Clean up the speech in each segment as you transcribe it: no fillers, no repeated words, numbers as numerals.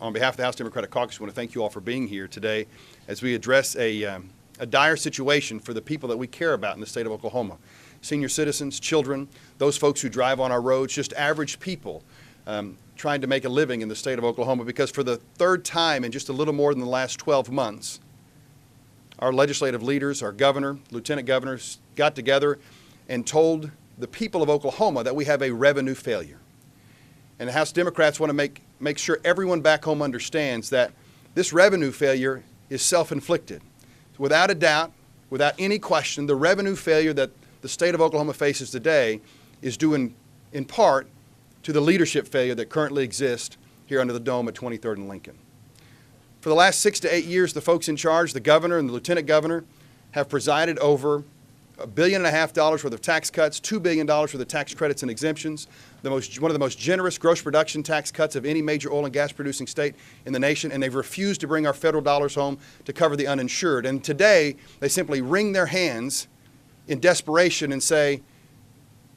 On behalf of the House Democratic Caucus, I want to thank you all for being here today as we address a dire situation for the people that we care about in the state of Oklahoma. Senior citizens, children, those folks who drive on our roads, just average people trying to make a living in the state of Oklahoma, because for the third time in just a little more than the last 12 months, our legislative leaders, our governor, lieutenant governors got together and told the people of Oklahoma that we have a revenue failure. And the House Democrats want to make sure everyone back home understands that this revenue failure is self-inflicted. Without a doubt, without any question, the revenue failure that the state of Oklahoma faces today is due in part to the leadership failure that currently exists here under the dome at 23rd and Lincoln. For the last 6 to 8 years, the folks in charge, the governor and the lieutenant governor, have presided over $1.5 billion worth of tax cuts, $2 billion worth of tax credits and exemptions, one of the most generous gross production tax cuts of any major oil and gas producing state in the nation, and they've refused to bring our federal dollars home to cover the uninsured. And today, they simply wring their hands in desperation and say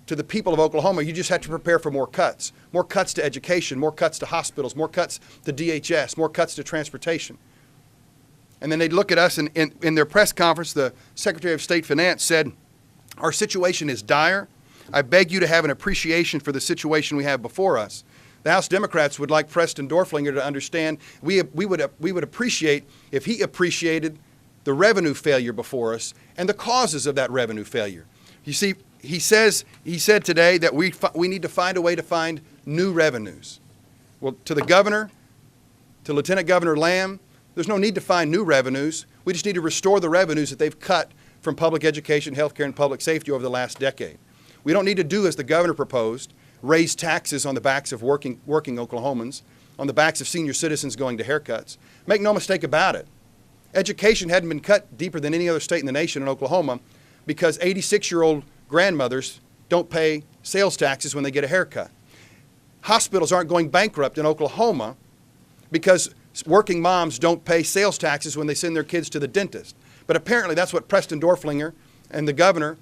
to the people of Oklahoma, you just have to prepare for more cuts to education, more cuts to hospitals, more cuts to DHS, more cuts to transportation. And then they'd look at us, and in their press conference, the Secretary of State Finance said, our situation is dire. I beg you to have an appreciation for the situation we have before us. The House Democrats would like Preston Dorflinger to understand we would appreciate if he appreciated the revenue failure before us and the causes of that revenue failure. You see, he said today that we need to find a way to find new revenues. Well, to the governor, to Lieutenant Governor Lamb, there's no need to find new revenues. We just need to restore the revenues that they've cut from public education, healthcare, and public safety over the last decade. We don't need to do as the governor proposed, raise taxes on the backs of working Oklahomans, on the backs of senior citizens going to haircuts. Make no mistake about it. Education hadn't been cut deeper than any other state in the nation in Oklahoma because 86-year-old grandmothers don't pay sales taxes when they get a haircut. Hospitals aren't going bankrupt in Oklahoma because working moms don't pay sales taxes when they send their kids to the dentist. But apparently that's what Preston Dorflinger and the governor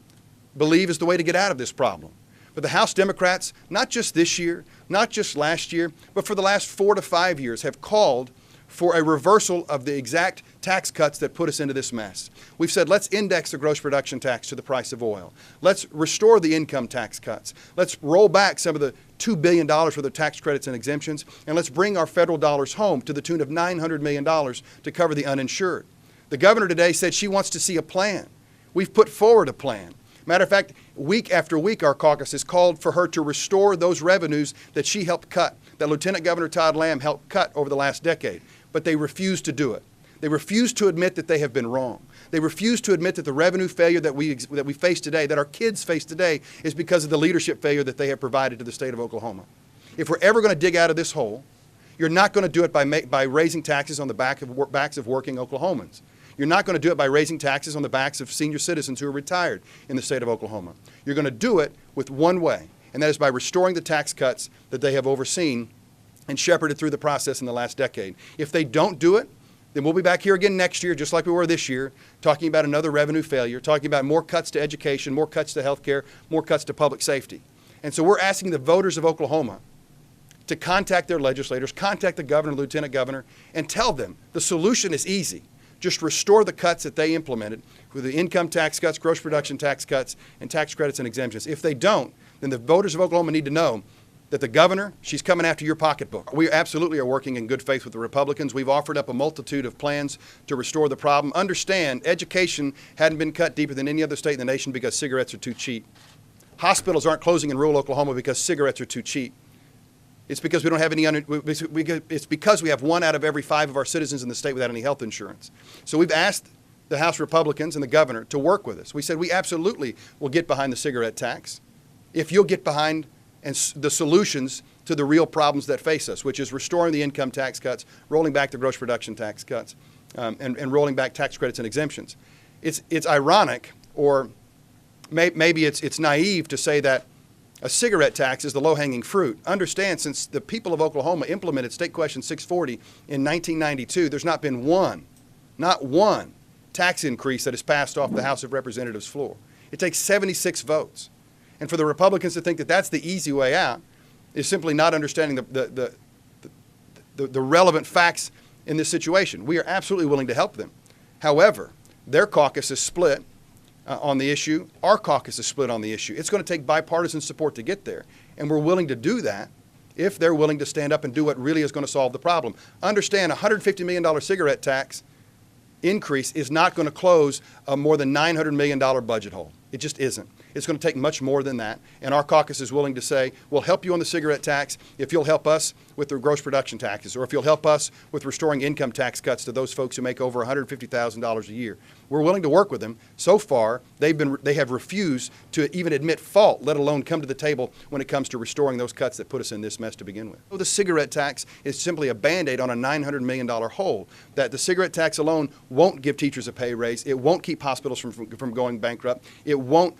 believe is the way to get out of this problem. But the House Democrats, not just this year, not just last year, but for the last 4 to 5 years have called for a reversal of the exact tax cuts that put us into this mess. We've said, let's index the gross production tax to the price of oil. Let's restore the income tax cuts. Let's roll back some of the $2 billion worth of tax credits and exemptions, and let's bring our federal dollars home to the tune of $900 million to cover the uninsured. The governor today said she wants to see a plan. We've put forward a plan. Matter of fact, week after week, our caucus has called for her to restore those revenues that she helped cut, that Lieutenant Governor Todd Lamb helped cut over the last decade. But they refuse to do it. They refuse to admit that they have been wrong. They refuse to admit that the revenue failure that we face today, that our kids face today, is because of the leadership failure that they have provided to the state of Oklahoma. If we're ever going to dig out of this hole, you're not going to do it by raising taxes on the backs of working Oklahomans. You're not going to do it by raising taxes on the backs of senior citizens who are retired in the state of Oklahoma. You're going to do it with one way, and that is by restoring the tax cuts that they have overseen and shepherded through the process in the last decade. If they don't do it, then we'll be back here again next year, just like we were this year, talking about another revenue failure, talking about more cuts to education, more cuts to health care, more cuts to public safety. And so we're asking the voters of Oklahoma to contact their legislators, contact the governor, lieutenant governor, and tell them the solution is easy. Just restore the cuts that they implemented with the income tax cuts, gross production tax cuts, and tax credits and exemptions. If they don't, then the voters of Oklahoma need to know that the governor, she's coming after your pocketbook. We absolutely are working in good faith with the Republicans. We've offered up a multitude of plans to restore the problem. Understand, education hadn't been cut deeper than any other state in the nation because cigarettes are too cheap. Hospitals aren't closing in rural Oklahoma because cigarettes are too cheap. It's because we don't have any. It's because we have 1 out of every 5 of our citizens in the state without any health insurance. So we've asked the House Republicans and the governor to work with us. We said we absolutely will get behind the cigarette tax if you'll get behind the solutions to the real problems that face us, which is restoring the income tax cuts, rolling back the gross production tax cuts, and rolling back tax credits and exemptions. It's ironic, or maybe it's naive to say that a cigarette tax is the low-hanging fruit. Understand, since the people of Oklahoma implemented State Question 640 in 1992, there's not been not one tax increase that has passed off the House of Representatives floor. It takes 76 votes. And for the Republicans to think that that's the easy way out is simply not understanding the relevant facts in this situation. We are absolutely willing to help them. However, their caucus is split on the issue. Our caucus is split on the issue. It's going to take bipartisan support to get there, and we're willing to do that if they're willing to stand up and do what really is going to solve the problem. Understand, a $150 million cigarette tax increase is not going to close a more than $900 million budget hole. It just isn't. It's going to take much more than that, and our caucus is willing to say, we'll help you on the cigarette tax if you'll help us with the gross production taxes, or if you'll help us with restoring income tax cuts to those folks who make over $150,000 a year. We're willing to work with them. So far, they have refused to even admit fault, let alone come to the table when it comes to restoring those cuts that put us in this mess to begin with. The cigarette tax is simply a Band-Aid on a $900 million hole. That the cigarette tax alone won't give teachers a pay raise. It won't keep hospitals from going bankrupt. It won't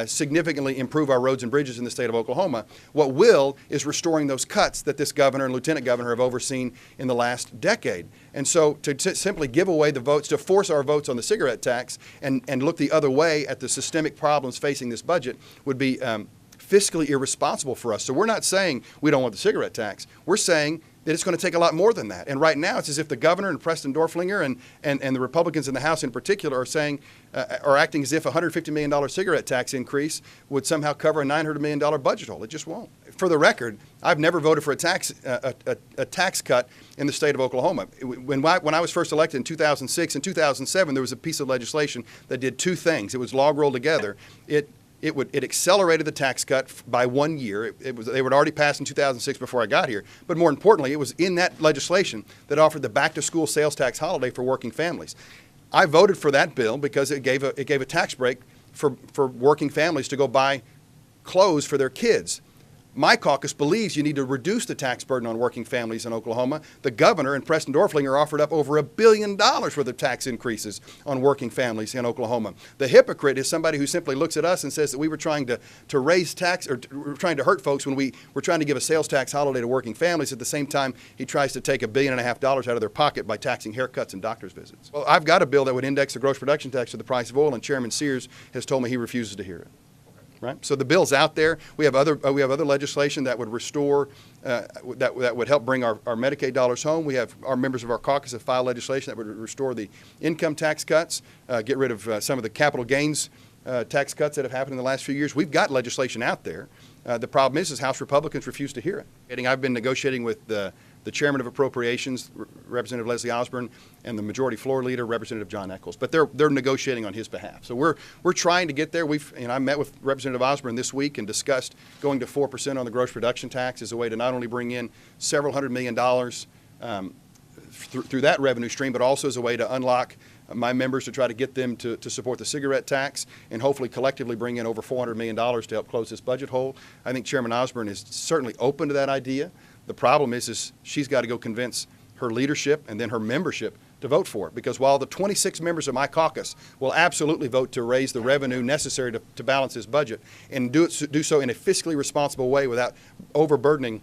significantly improve our roads and bridges in the state of Oklahoma. What will is restoring those cuts that this governor and lieutenant governor have overseen in the last decade. And so to simply give away the votes, to force our votes on the cigarette tax and look the other way at the systemic problems facing this budget would be fiscally irresponsible for us. So we're not saying we don't want the cigarette tax. We're saying that it's going to take a lot more than that. And right now, it's as if the governor and Preston Dorflinger and the Republicans in the House in particular are saying, are acting as if a $150 million cigarette tax increase would somehow cover a $900 million budget hole. It just won't. For the record, I've never voted for a tax cut in the state of Oklahoma. When I was first elected in 2006 and 2007, there was a piece of legislation that did two things. It was log rolled together. It accelerated the tax cut by 1 year. They were already passed in 2006 before I got here. But more importantly, it was in that legislation that offered the back-to-school sales tax holiday for working families. I voted for that bill because it gave a tax break for working families to go buy clothes for their kids. My caucus believes you need to reduce the tax burden on working families in Oklahoma. The governor and Preston Dorflinger offered up over $1 billion worth of tax increases on working families in Oklahoma. The hypocrite is somebody who simply looks at us and says that we were trying to raise tax, or trying to hurt folks when we were trying to give a sales tax holiday to working families. At the same time, he tries to take $1.5 billion out of their pocket by taxing haircuts and doctor's visits. Well, I've got a bill that would index the gross production tax to the price of oil, and Chairman Sears has told me he refuses to hear it. Right? So the bill's out there. We have other legislation that would restore, that would help bring our Medicaid dollars home. We have our members of our caucus have filed legislation that would restore the income tax cuts, get rid of some of the capital gains tax cuts that have happened in the last few years. We've got legislation out there. The problem is House Republicans refuse to hear it. I've been negotiating with the chairman of Appropriations, Representative Leslie Osborne, and the majority floor leader, Representative John Eccles. But they're negotiating on his behalf. So we're trying to get there. I met with Representative Osborne this week and discussed going to 4% on the gross production tax as a way to not only bring in several $100 million through that revenue stream, but also as a way to unlock my members to try to get them to support the cigarette tax and hopefully collectively bring in over $400 million to help close this budget hole. I think Chairman Osborne is certainly open to that idea. The problem is she's got to go convince her leadership and then her membership to vote for it. Because while the 26 members of my caucus will absolutely vote to raise the revenue necessary to balance this budget and do so in a fiscally responsible way without overburdening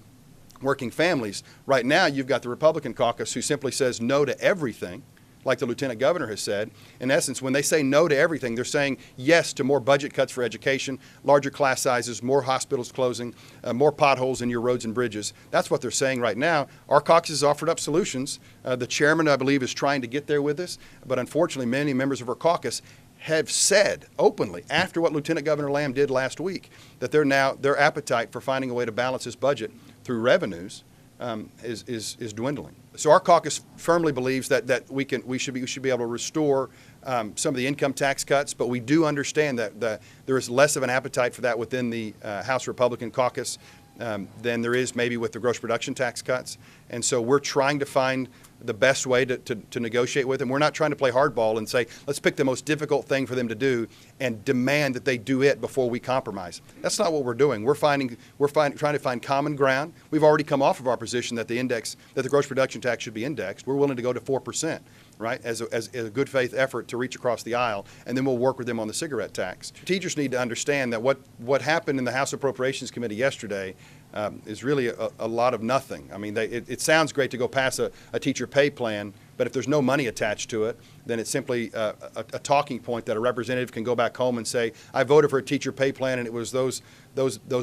working families, right now you've got the Republican caucus who simply says no to everything, like the lieutenant governor has said. In essence, when they say no to everything, they're saying yes to more budget cuts for education, larger class sizes, more hospitals closing, more potholes in your roads and bridges. That's what they're saying right now. Our caucus has offered up solutions. The chairman, I believe, is trying to get there with us, but unfortunately, many members of our caucus have said openly, after what Lieutenant Governor Lamb did last week, that their appetite for finding a way to balance this budget through revenues is dwindling. So our caucus firmly believes that we should be able to restore some of the income tax cuts, but we do understand that there is less of an appetite for that within the House Republican Caucus than there is maybe with the gross production tax cuts. And so we're trying to find the best way to negotiate with them. We're not trying to play hardball and say, let's pick the most difficult thing for them to do and demand that they do it before we compromise. That's not what we're doing. We're trying to find common ground. We've already come off of our position that the gross production tax should be indexed. We're willing to go to 4%, right, as a good faith effort to reach across the aisle, and then we'll work with them on the cigarette tax. Teachers need to understand that what happened in the House Appropriations Committee yesterday is really a lot of nothing. I mean, it sounds great to go pass a teacher pay plan, but if there's no money attached to it, then it's simply a talking point that a representative can go back home and say, I voted for a teacher pay plan and it was those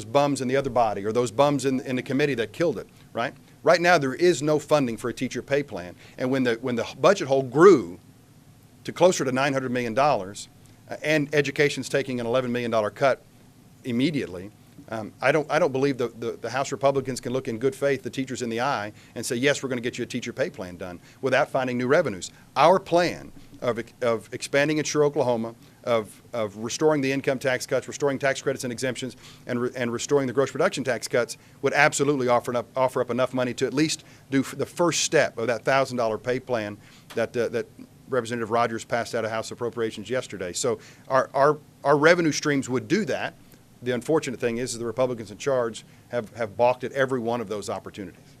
bums in the other body or those bums in the committee that killed it, right? Right now, there is no funding for a teacher pay plan. And when the budget hole grew to closer to $900 million, and education's taking an $11 million cut immediately, I don't believe the House Republicans can look in good faith the teachers in the eye and say, yes, we're going to get you a teacher pay plan done without finding new revenues. Our plan of expanding Insure Oklahoma, of restoring the income tax cuts, restoring tax credits and exemptions, and restoring the gross production tax cuts would absolutely offer up enough money to at least do the first step of that $1,000 pay plan that Representative Rogers passed out of House Appropriations yesterday. So our revenue streams would do that. The unfortunate thing is the Republicans in charge have balked at every one of those opportunities.